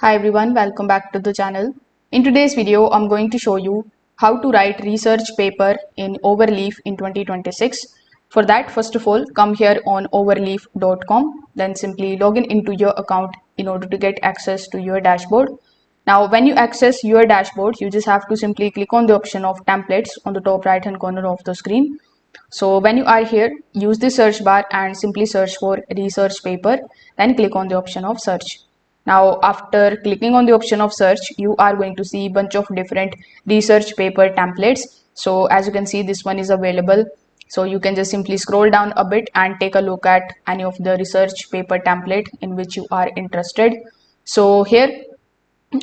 Hi everyone, welcome back to the channel. In today's video, I'm going to show you how to write research paper in Overleaf in 2026. For that, first of all, come here on overleaf.com, then simply log into your account in order to get access to your dashboard. Now, when you access your dashboard, you just have to simply click on the option of templates on the top right hand corner of the screen. So when you are here, use the search bar and simply search for research paper, then click on the option of search. Now, after clicking on the option of search, you are going to see a bunch of different research paper templates. So as you can see, this one is available. So you can just simply scroll down a bit and take a look at any of the research paper template in which you are interested. So here,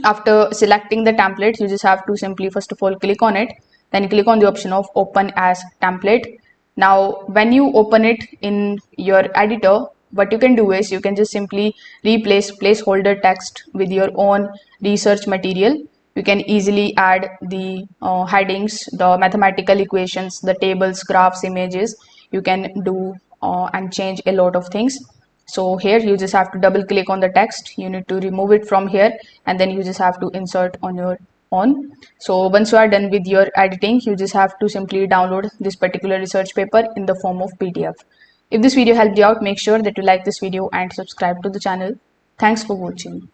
after selecting the template, you just have to simply first of all click on it, then click on the option of open as template. Now when you open it in your editor, what you can do is you can just simply replace placeholder text with your own research material. You can easily add the headings, the mathematical equations, the tables, graphs, images. You can do and change a lot of things. So here you just have to double click on the text. You need to remove it from here, and then you just have to insert on your own. So once you are done with your editing, you just have to simply download this particular research paper in the form of PDF. If this video helped you out, make sure that you like this video and subscribe to the channel. Thanks for watching.